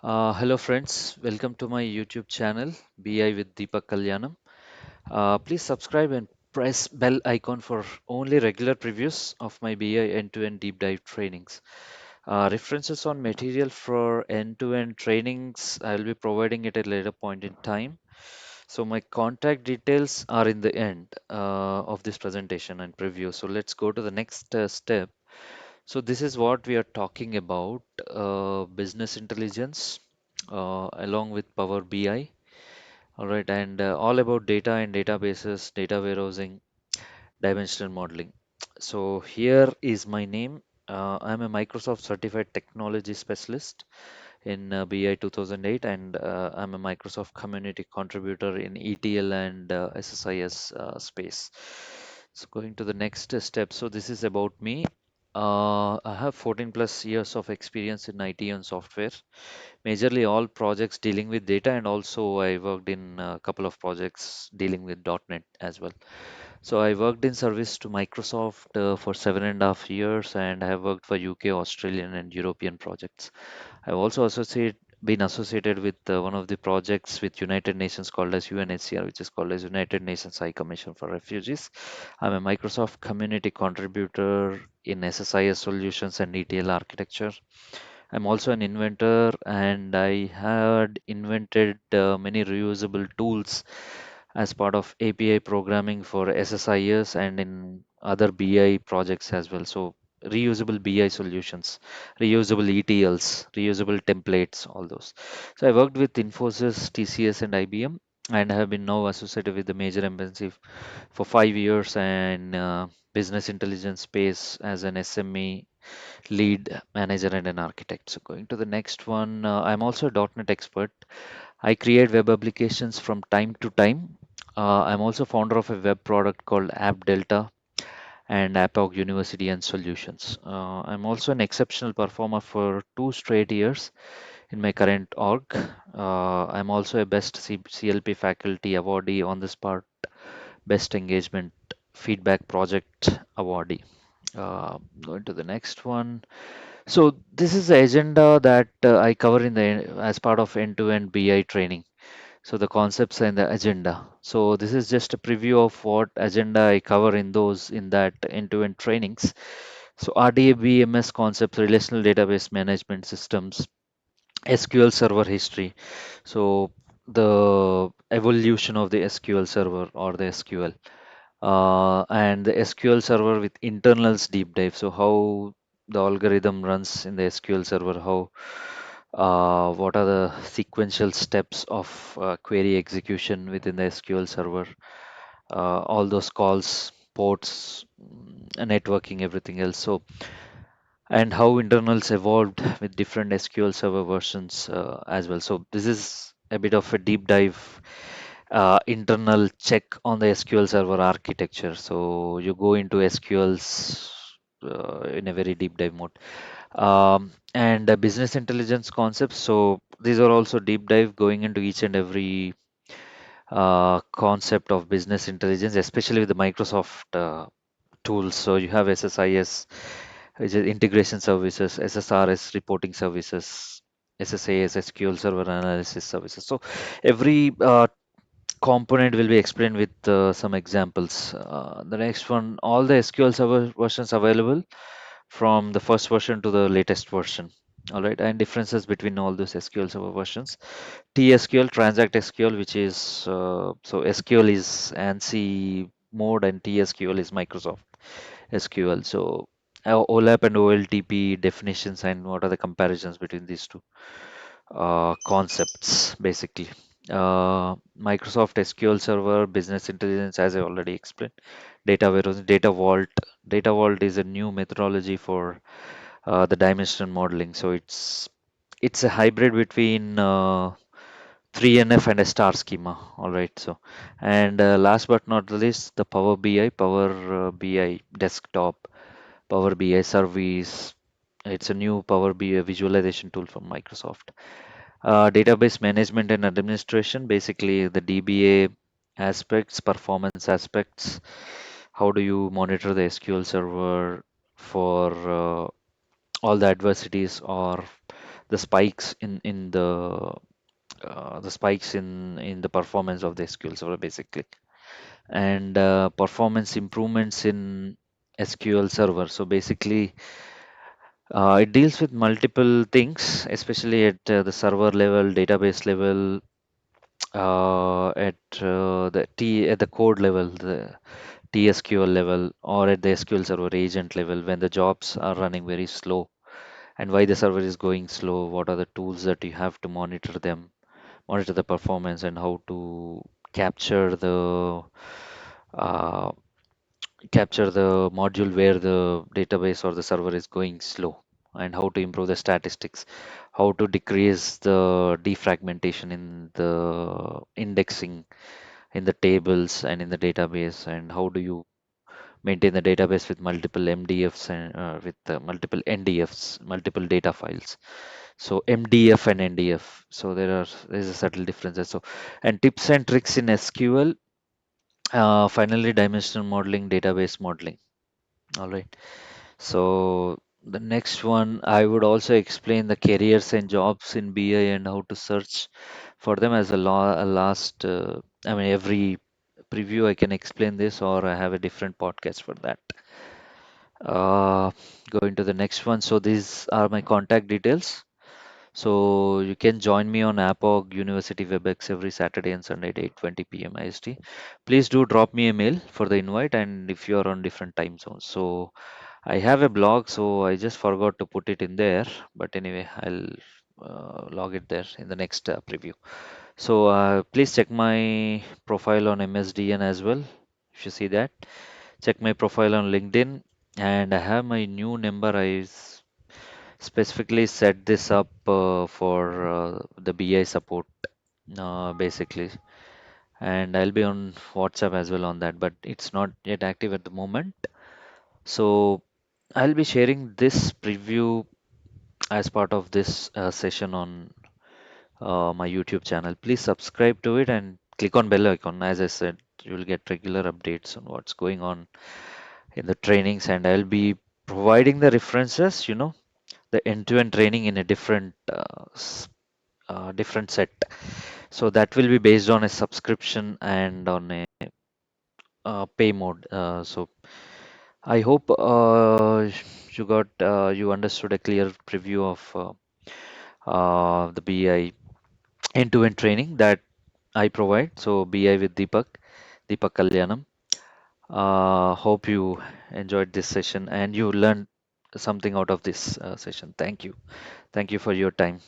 Hello friends, welcome to my YouTube channel BI with Deepak Kalyanam. Please subscribe and press bell icon for only regular previews of my BI end-to-end deep dive trainings. References on material for end-to-end trainings, I'll be providing it at a later point in time. So my contact details are in the end of this presentation and preview. So let's go to the next step. So this is what we are talking about, business intelligence along with Power BI. All right, and all about data and databases, data warehousing, dimensional modeling. So here is my name. I'm a Microsoft certified technology specialist in BI 2008, and I'm a Microsoft community contributor in ETL and SSIS space. So going to the next step. So this is about me. I have 14 plus years of experience in IT and software, majorly all projects dealing with data, and also I worked in a couple of projects dealing with .NET as well. So I worked in service to Microsoft for 7.5 years, and I have worked for UK, Australian, and European projects. I've also been associated with one of the projects with United Nations called as UNHCR, which is called as United Nations High Commission for Refugees. I'm a Microsoft community contributor in SSIS solutions and ETL architecture. I'm also an inventor, and I had invented many reusable tools as part of API programming for SSIS and in other BI projects as well. So reusable BI solutions, reusable ETLs, reusable templates, all those. So I worked with Infosys, TCS, and IBM, and have been now associated with the major MNC for 5 years and business intelligence space as an SME lead manager and an architect. So going to the next one, I'm also a .NET expert. I create web applications from time to time. I'm also founder of a web product called App Delta and AppOg University and Solutions. I'm also an exceptional performer for 2 straight years in my current org. I'm also a best CLP faculty awardee on this part, best engagement feedback project awardee. Going to the next one. So this is the agenda that I cover in the as part of end-to-end BI training. So the concepts and the agenda. So this is just a preview of what agenda I cover in that end-to-end trainings. So RDBMS concepts, relational database management systems, SQL server history. So the evolution of the SQL server or the SQL, and the SQL server with internals deep dive. So how the algorithm runs in the SQL server, how what are the sequential steps of query execution within the SQL server, all those calls, ports, networking, everything else. So and how internals evolved with different SQL Server versions as well. So this is a bit of a deep dive internal check on the SQL Server architecture. So you go into SQLs in a very deep dive mode. And business intelligence concepts. So these are also deep dive going into each and every concept of business intelligence, especially with the Microsoft tools. So you have SSIS, which is integration services, SSRS reporting services, SSAS SQL Server analysis services. So every component will be explained with some examples. The next one, all the SQL Server versions available from the first version to the latest version. All right, and differences between all those SQL Server versions. TSQL, Transact SQL, which is so SQL is ANSI mode and TSQL is Microsoft SQL. So OLAP and OLTP definitions and what are the comparisons between these two concepts basically. Microsoft SQL Server, Business Intelligence, as I already explained, data warehouse, data vault. Data vault is a new methodology for the dimensional modeling. So it's a hybrid between 3NF and a star schema. All right. So, and last but not the least, the Power BI desktop, Power BI service. It's a new Power BI visualization tool from Microsoft. Database management and administration, basically the DBA aspects, performance aspects. How do you monitor the SQL server for all the adversities or the spikes in the spikes in the performance of the SQL Server basically, and performance improvements in SQL Server. So basically, it deals with multiple things, especially at the server level, database level, at the code level, the TSQL level, or at the SQL Server agent level when the jobs are running very slow, and why the server is going slow. What are the tools that you have to monitor the performance, and how to capture the uh, capture the module where the database or the server is going slow, and how to improve the statistics, how to decrease the defragmentation in the indexing in the tables and in the database, and how do you maintain the database with multiple MDFs and with multiple NDFs, multiple data files. So MDF and NDF. So there's a subtle differences. So, and tips and tricks in SQL. Finally, dimensional modeling, database modeling. All right. So the next one, I would also explain the careers and jobs in BI and how to search for them as a last. I mean, every preview I can explain this, or I have a different podcast for that. Uh, Going to the next one. So these are my contact details. So you can join me on AppOrg University WebEx every Saturday and Sunday at 8:20 p.m. IST. Please do drop me a mail for the invite, and if you are on different time zones. So I have a blog, so I just forgot to put it in there. But anyway, I'll log it there in the next preview. So please check my profile on MSDN as well. If you see that, check my profile on LinkedIn, and I have my new number. Specifically set this up for the BI support, basically, and I'll be on WhatsApp as well on that, but it's not yet active at the moment. So I'll be sharing this preview as part of this session on my YouTube channel. Please subscribe to it and click on bell icon. As I said, you will get regular updates on what's going on in the trainings, and I'll be providing the references, the end-to-end training in a different set. So that will be based on a subscription and on a pay mode. So I hope you understood a clear preview of the BI end-to-end training that I provide. So BI with Deepak Kalyanam. Hope you enjoyed this session and you learned something out of this session. Thank you. Thank you for your time.